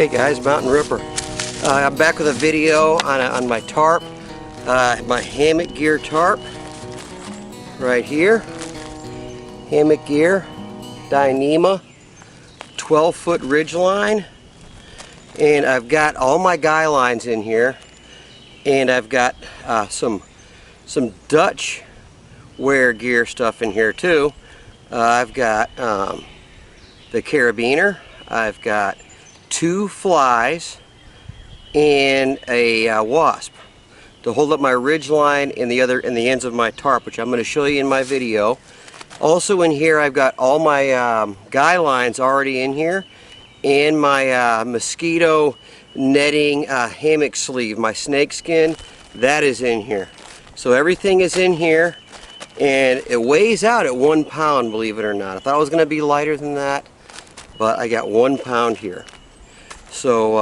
Hey guys, Mountain Ripper. I'm back with a video on my tarp, my hammock gear tarp, right here. Hammock gear, Dyneema, 12-foot ridge line, and I've got all my guy lines in here, and I've got some Dutchware gear stuff in here too. I've got the carabiner, I've got 2 flies and a wasp to hold up my ridge line and the ends of my tarp, which I'm going to show you in my video. Also in here I've got all my guy lines already in here, and my mosquito netting hammock sleeve, my snake skin, that is in here. So everything is in here, and it weighs out at 1 pound, believe it or not. I thought it was going to be lighter than that, but I got 1 pound here. So,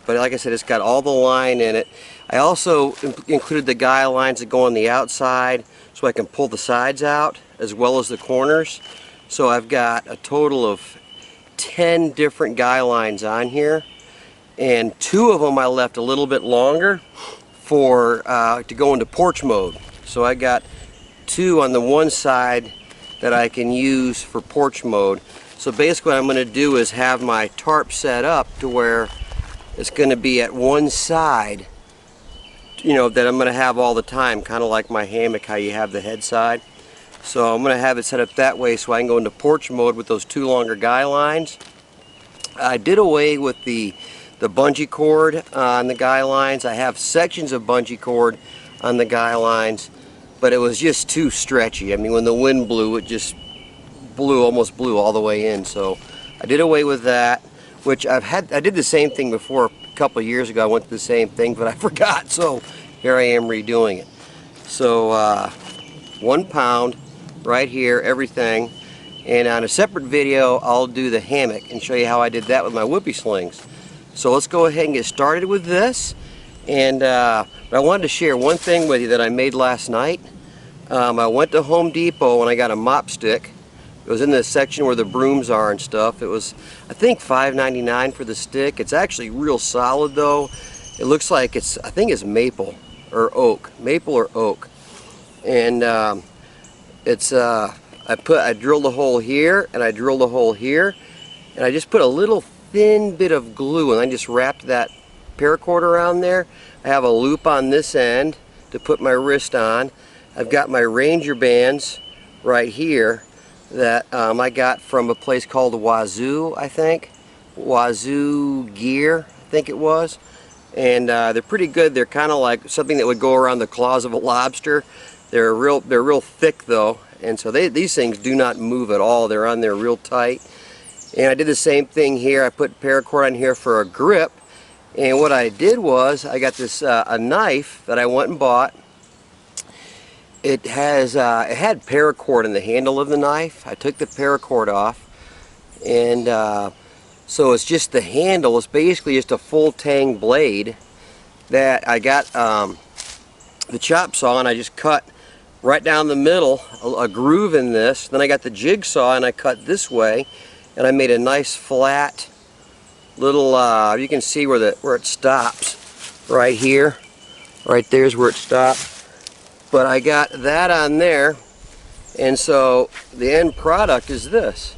but like I said, it's got all the line in it. I also included the guy lines that go on the outside so I can pull the sides out as well as the corners. So I've got a total of 10 different guy lines on here, and 2 of them I left a little bit longer for to go into porch mode. So I got 2 on the one side that I can use for porch mode. So basically what I'm going to do is have my tarp set up to where it's going to be at one side, you know, that I'm going to have all the time, kind of like my hammock, how you have the head side. So I'm going to have it set up that way so I can go into porch mode with those 2 longer guy lines. I did away with the bungee cord on the guy lines. I have sections of bungee cord on the guy lines, but it was just too stretchy. I mean, when the wind blew, it just almost blew all the way in. So I did away with that, which I did the same thing before a couple of years ago. I went through the same thing, but I forgot, so here I am redoing it. So 1 pound right here, everything. And on a separate video I'll do the hammock and show you how I did that with my whoopee slings. So let's go ahead and get started with this. And but I wanted to share one thing with you that I made last night. I went to Home Depot and I got a mop stick. It was in the section where the brooms are and stuff. It was, I think, $5.99 for the stick. It's actually real solid though. It looks like I think it's maple or oak. Maple or oak. And I drilled a hole here, and I drilled a hole here, and I just put a little thin bit of glue, and I just wrapped that paracord around there. I have a loop on this end to put my wrist on. I've got my Ranger bands right here that I got from a place called Wazoo, I think. Wazoo Gear, I think it was. And they're pretty good. They're kind of like something that would go around the claws of a lobster. They're real thick though, and so these things do not move at all. They're on there real tight. And I did the same thing here. I put paracord on here for a grip. And what I did was I got this a knife that I went and bought. It had paracord in the handle of the knife. I took the paracord off, and so it's just the handle. It's basically just a full tang blade that I got the chop saw, and I just cut right down the middle a groove in this. Then I got the jigsaw and I cut this way, and I made a nice flat little you can see where it stops right here. Right there's where it stops. But I got that on there, and so the end product is this.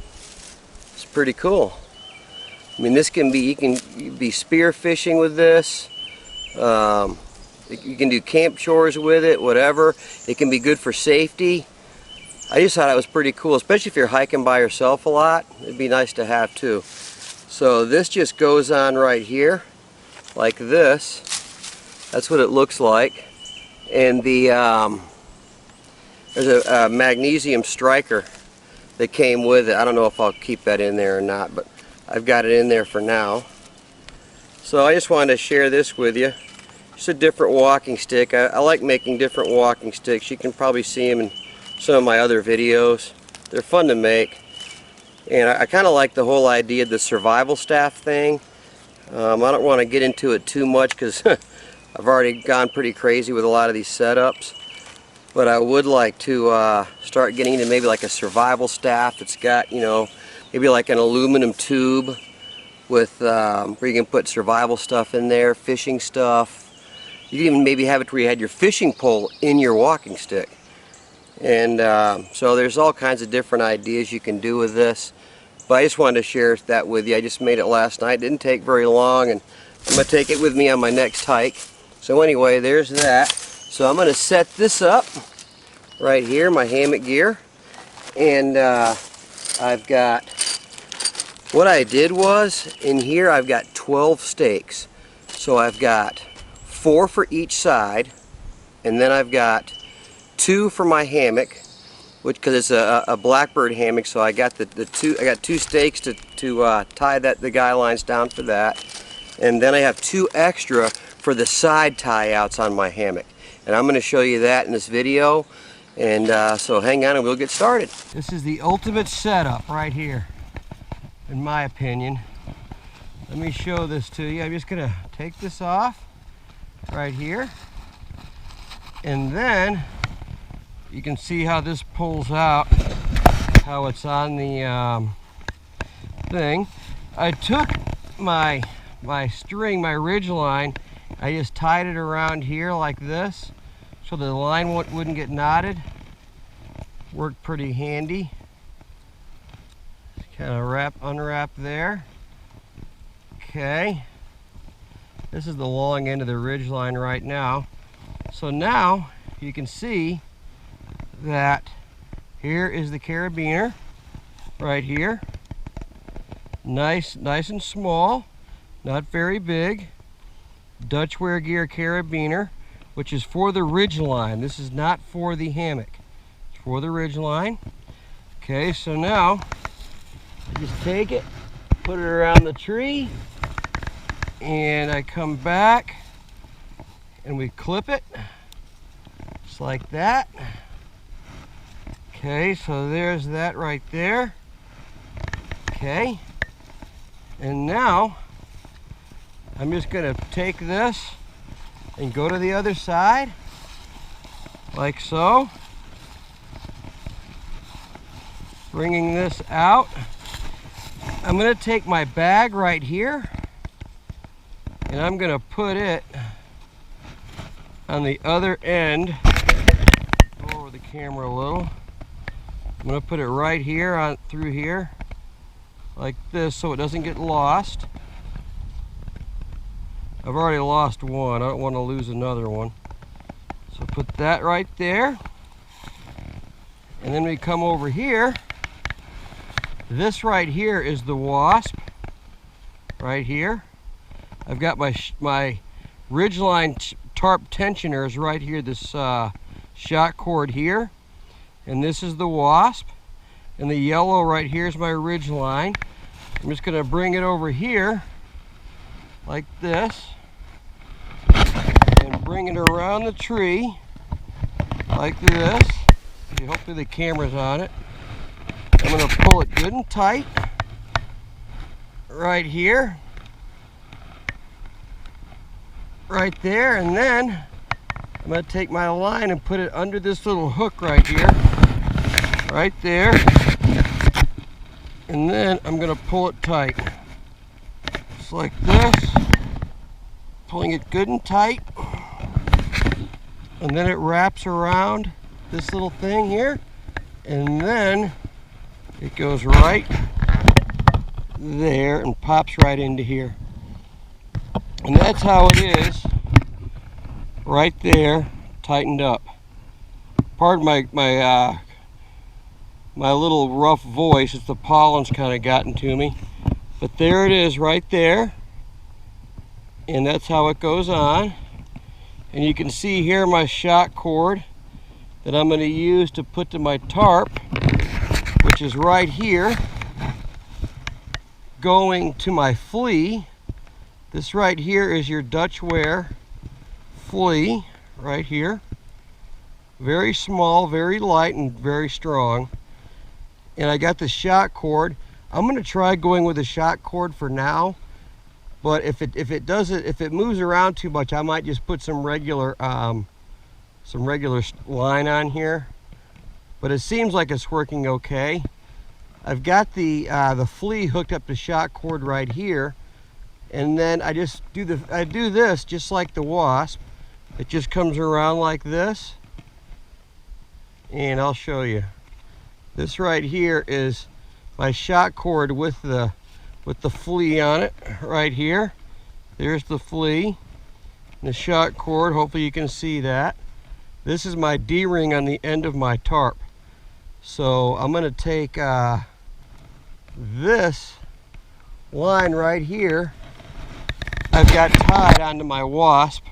It's pretty cool. I mean, this can be, you can be spear fishing with this. You can do camp chores with it, whatever. It can be good for safety. I just thought it was pretty cool, especially if you're hiking by yourself a lot. It'd be nice to have too. So this just goes on right here, like this. That's what it looks like. And there's a magnesium striker that came with it. I don't know if I'll keep that in there or not, but I've got it in there for now. So I just wanted to share this with you. It's a different walking stick. I like making different walking sticks. You can probably see them in some of my other videos. They're fun to make. And I kind of like the whole idea of the survival staff thing. I don't want to get into it too much because I've already gone pretty crazy with a lot of these setups. But I would like to start getting into maybe like a survival staff that's got, you know, maybe like an aluminum tube with where you can put survival stuff in there, fishing stuff. You can even maybe have it where you had your fishing pole in your walking stick. And so there's all kinds of different ideas you can do with this. But I just wanted to share that with you. I just made it last night. It didn't take very long, and I'm going to take it with me on my next hike. So anyway, there's that. So I'm going to set this up right here, my hammock gear. And I've got, what I did was, in here I've got 12 stakes. So I've got 4 for each side, and then I've got 2 for my hammock, which, because it's a blackbird hammock, so I got I got 2 stakes to tie the guy lines down for that, and then I have 2 extra for the side tie outs on my hammock, and I'm going to show you that in this video. And so hang on and we'll get started. This is the ultimate setup right here, in my opinion. Let me show this to you. I'm just going to take this off right here, and then you can see how this pulls out, how it's on the thing. I took my string, my ridge line, I just tied it around here like this so the line wouldn't get knotted. Worked pretty handy. Kind of unwrap there. Okay. This is the long end of the ridge line right now. So now you can see that here is the carabiner right here. Nice and small, not very big. Dutchware gear carabiner, which is for the ridge line. This is not for the hammock. It's for the ridge line. Okay, so now I just take it, put it around the tree, and I come back and we clip it just like that. Okay, so there's that right there. Okay, and now I'm just going to take this and go to the other side like so, bringing this out. I'm going to take my bag right here and I'm going to put it on the other end. Go over the camera a little. I'm going to put it right here on through here like this so it doesn't get lost. I've already lost one. I don't want to lose another one. So put that right there. And then we come over here. This right here is the wasp right here. I've got my ridgeline tarp tensioners right here, this shot cord here. And this is the wasp, and the yellow right here is my ridge line. I'm just going to bring it over here like this and bring it around the tree like this. Hopefully the camera's on it. I'm going to pull it good and tight right here, right there, and then I'm going to take my line and put it under this little hook right here, right there, and then I'm going to pull it tight, just like this, pulling it good and tight, and then it wraps around this little thing here, and then it goes right there and pops right into here, and that's how it is. Right there, tightened up. Pardon my little rough voice, it's the pollen's kind of gotten to me. But there it is right there. And that's how it goes on. And you can see here my shot cord that I'm going to use to put to my tarp, which is right here, going to my flea. This right here is your Dutchware flea right here. Very small, very light, and very strong. And I got the shot cord. I'm going to try going with the shot cord for now, but if it moves around too much, I might just put some regular line on here. But it seems like it's working okay. I've got the flea hooked up to shot cord right here, And then I do this just like the wasp. It just comes around like this. And I'll show you. This right here is my shot cord with the flea on it right here. There's the flea. The shot cord, hopefully you can see that. This is my D-ring on the end of my tarp. So I'm going to take this line right here. I've got tied onto my wasp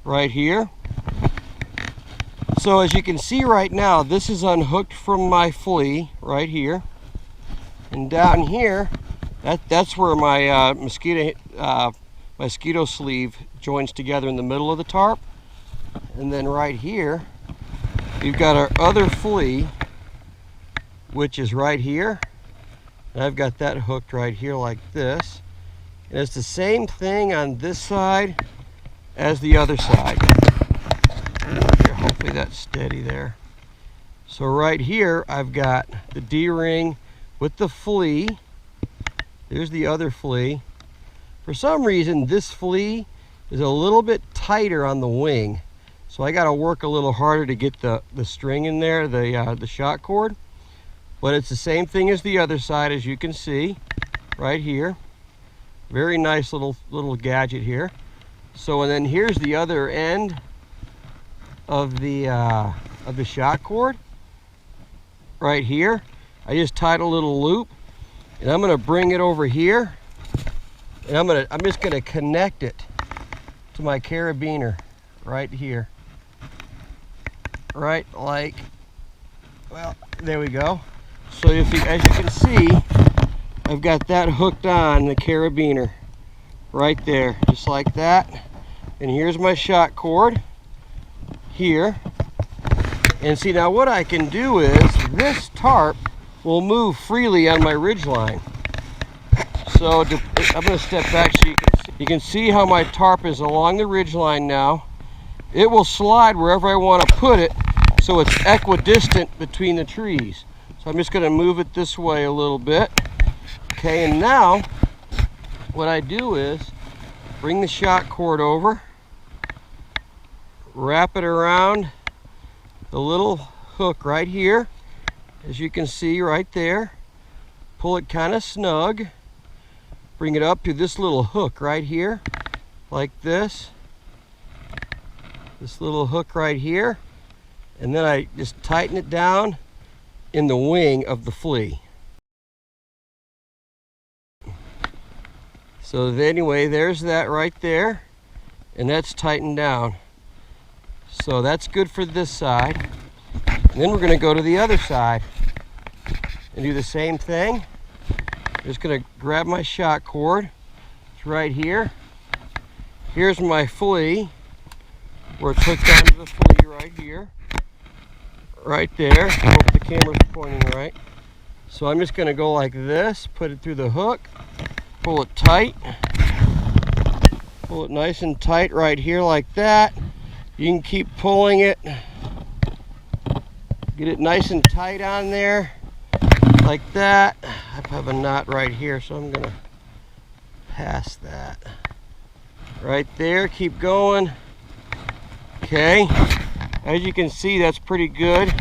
right here. So as you can see right now, this is unhooked from my flea right here. And down here, that's where my mosquito sleeve joins together in the middle of the tarp. And then right here, we've got our other flea, which is right here. And I've got that hooked right here like this. And it's the same thing on this side as the other side. Here, hopefully that's steady there. So right here, I've got the D-ring with the flea. There's the other flea. For some reason, this flea is a little bit tighter on the wing. So I got to work a little harder to get the string in there, the shot cord. But it's the same thing as the other side, as you can see right here. Very nice little gadget here. So, and then here's the other end of the shot cord right here. I just tied a little loop, and I'm going to bring it over here, and I'm just going to connect it to my carabiner right here. Right, like, well, there we go. So as you can see, I've got that hooked on the carabiner right there, just like that. And here's my shot cord here. And see, now what I can do is this tarp will move freely on my ridge line. So I'm going to step back so you can see how my tarp is along the ridge line now. It will slide wherever I want to put it, so it's equidistant between the trees. So I'm just going to move it this way a little bit. Okay, and now what I do is bring the shot cord over, wrap it around the little hook right here, as you can see right there. Pull it kind of snug, bring it up to this little hook right here, like this. This little hook right here, and then I just tighten it down in the wing of the flea. So anyway, there's that right there, and that's tightened down. So that's good for this side. And then we're going to go to the other side and do the same thing. I'm just going to grab my shot cord. It's right here. Here's my flea. We're hooked onto the flea right here. Right there. I hope the camera's pointing right. So I'm just going to go like this, put it through the hook, pull it tight, pull it nice and tight right here like that. You can keep pulling it, get it nice and tight on there like that. I have a knot right here, so I'm going to pass that. Right there, keep going. Okay, as you can see, that's pretty good.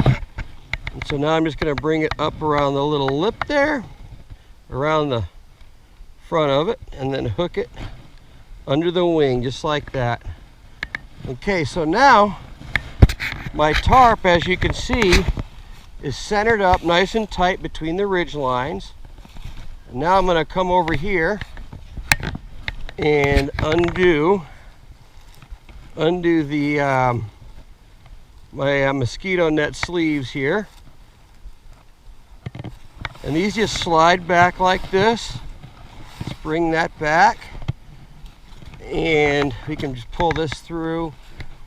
And so now I'm just going to bring it up around the little lip there, around the front of it, and then hook it under the wing just like that. Okay, so now my tarp, as you can see, is centered up nice and tight between the ridge lines. And now I'm going to come over here and undo the my mosquito net sleeves here, and these just slide back like this. Let's bring that back, and we can just pull this through.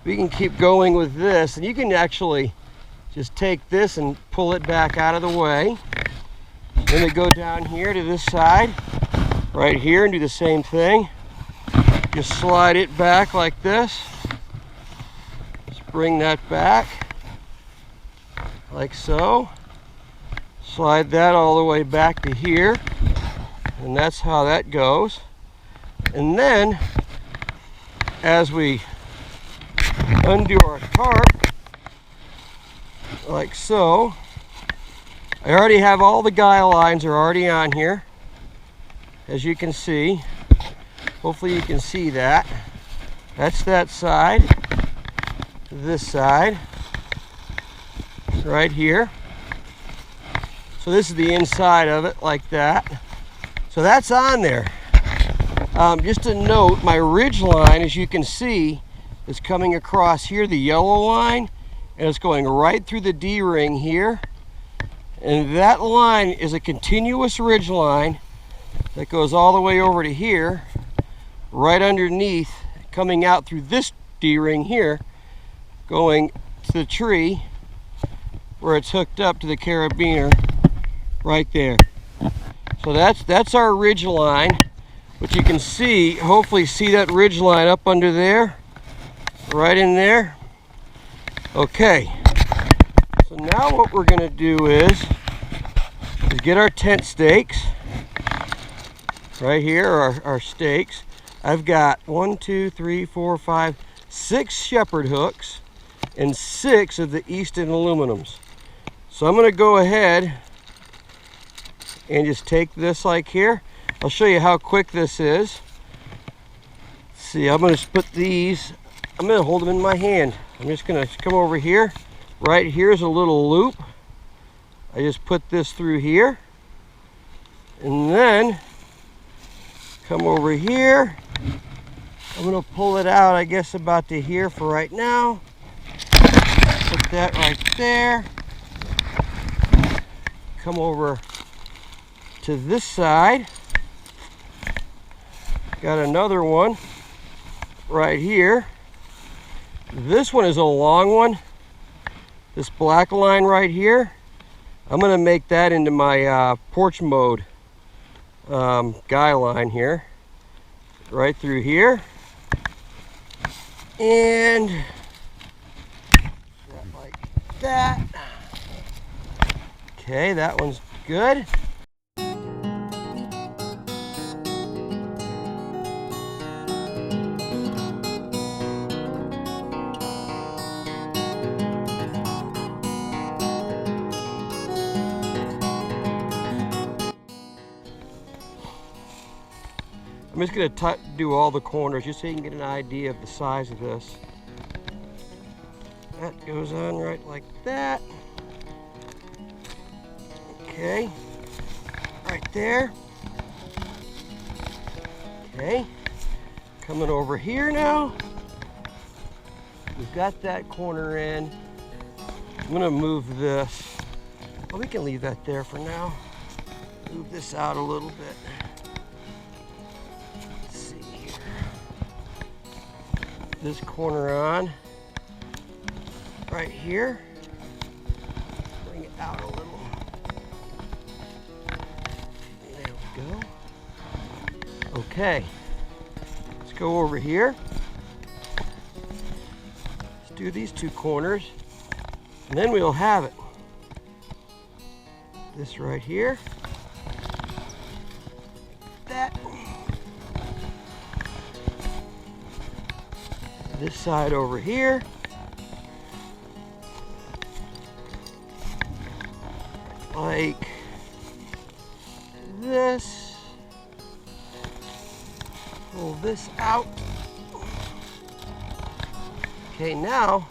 We can keep going with this, and you can actually just take this and pull it back out of the way. Then we go down here to this side right here and do the same thing. Just slide it back like this. Bring that back like so. Slide that all the way back to here, and that's how that goes. And then, as we undo our tarp, like so, I already have all the guy lines are already on here, as you can see. Hopefully you can see that. That's that side, this side, right here. So this is the inside of it, like that. So that's on there. Just a note, my ridge line, as you can see, is coming across here, the yellow line, and it's going right through the D-ring here. And that line is a continuous ridge line that goes all the way over to here, right underneath, coming out through this D-ring here, going to the tree where it's hooked up to the carabiner right there. So that's our ridge line, which you can see, hopefully see that ridge line up under there, right in there. Okay, so now what we're gonna do is get our tent stakes right here, our stakes. I've got 1, 2, 3, 4, 5, 6 shepherd hooks and 6 of the Easton aluminums. So I'm gonna go ahead and just take this like here. I'll show you how quick this is. Let's see, I'm gonna just put these, I'm gonna hold them in my hand. I'm just gonna come over here. Right here's a little loop. I just put this through here. And then come over here. I'm gonna pull it out, I guess about to here for right now. Put that right there. Come over to this side. Got another one right here. This one is a long one. This black line right here, I'm gonna make that into my porch mode guy line here, right through here. And like that. Okay, that one's good. I'm just going to do all the corners just so you can get an idea of the size of this. That goes on right like that. Okay, right there. Okay, coming over here now. We've got that corner in. I'm going to move this. Well, we can leave that there for now. Move this out a little bit. This corner on right here, bring it out a little. There we go. Okay, let's go over here. Let's do these 2 corners, and then we'll have it. This right here, that. This side over here. Like this. Pull this out. Okay, now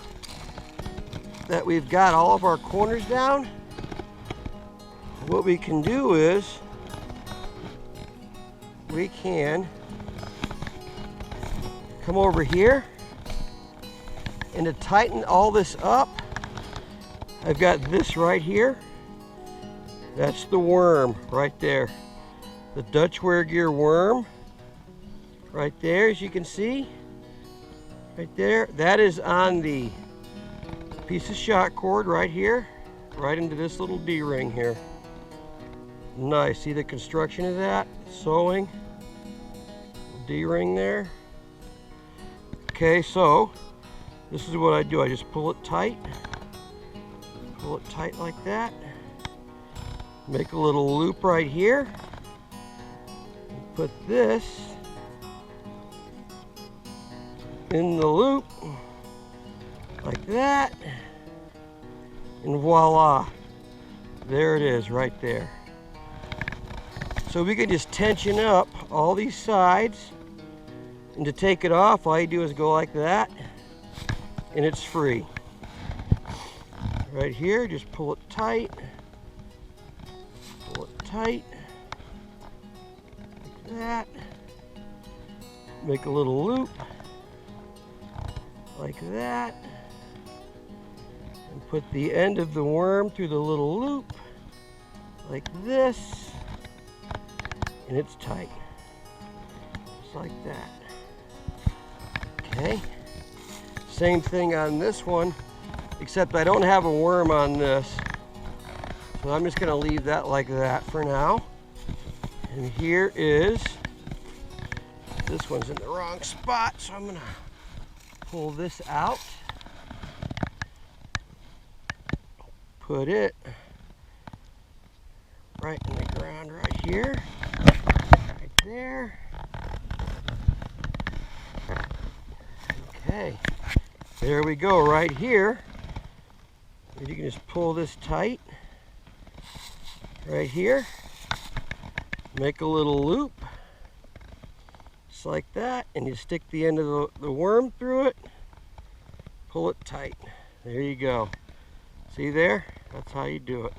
that we've got all of our corners down, what we can do is we can come over here. And to tighten all this up, I've got this right here. That's the worm right there. The Dutchware gear worm right there, as you can see. Right there. That is on the piece of shot cord right here, right into this little D-ring here. Nice. See the construction of that? Sewing. D-ring there. Okay, so this is what I do. I just pull it tight like that. Make a little loop right here. Put this in the loop, like that, and voila, there it is right there. So we can just tension up all these sides, and to take it off, all you do is go like that, and it's free. Right here, just pull it tight, like that, make a little loop, like that, and put the end of the worm through the little loop, like this, and it's tight, just like that. Okay, same thing on this one, except I don't have a worm on this, so I'm just going to leave that like that for now. And here is, this one's in the wrong spot, so I'm going to pull this out, put it right in the ground right here, right there. Okay, there we go right here. You can just pull this tight right here, make a little loop just like that, and you stick the end of the worm through it, pull it tight. There you go. See there? That's how you do it.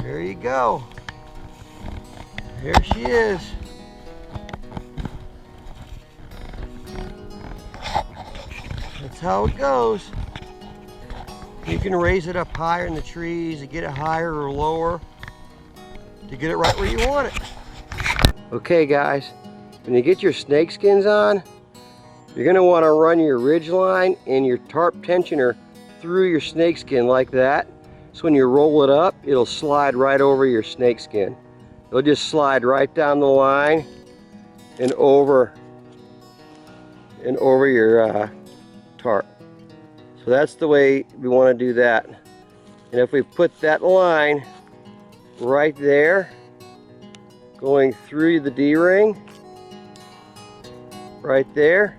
There you go. There she is. That's how it goes. You can raise it up higher in the trees, to get it higher or lower, to get it right where you want it. Okay guys, when you get your snake skins on, you're going to want to run your ridge line and your tarp tensioner through your snake skin like that. So when you roll it up, it'll slide right over your snake skin. It'll just slide right down the line and over your tarp. So that's the way we want to do that. And if we put that line right there, going through the D-ring, right there,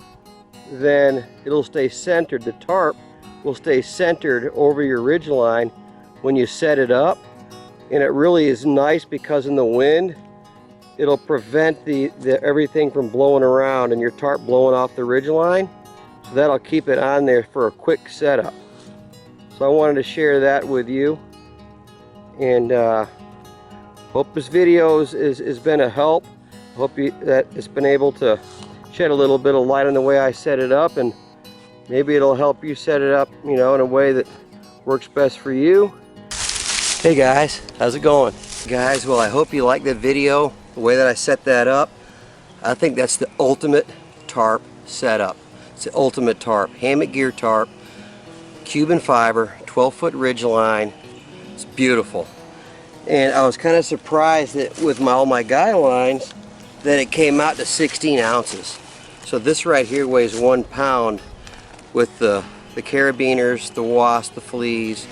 then it'll stay centered. The tarp will stay centered over your ridge line when you set it up, and it really is nice because in the wind it'll prevent the everything from blowing around and your tarp blowing off the ridge line, so that'll keep it on there for a quick setup. So I wanted to share that with you, and hope this video has been a help. Hope that it's been able to shed a little bit of light on the way I set it up, and maybe it'll help you set it up, you know, in a way that works best for you. Hey guys, how's it going? Guys, well, I hope you like the video, the way that I set that up. I think that's the ultimate tarp setup. It's the ultimate tarp. Hammock gear tarp, Cuban fiber, 12-foot ridge line. It's beautiful. And I was kind of surprised that with all my guy lines that it came out to 16 ounces. So this right here weighs 1 pound with the carabiners, the wasp, the fleas,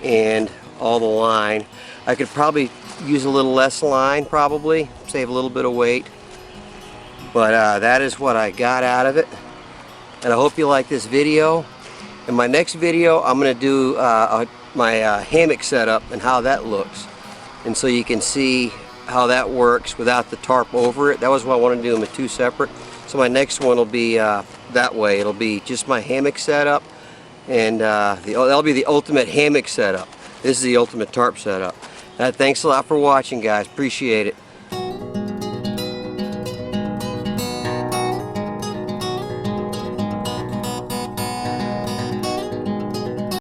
and all the line. I could probably use a little less line, probably save a little bit of weight, but that is what I got out of it. And I hope you like this video. In my next video, I'm going to do my hammock setup and how that looks, and so you can see how that works without the tarp over it. That was what I wanted to do them two separate. So my next one will be that way. It'll be just my hammock setup, and that'll be the ultimate hammock setup. This is the ultimate tarp setup. Thanks a lot for watching, guys. Appreciate it.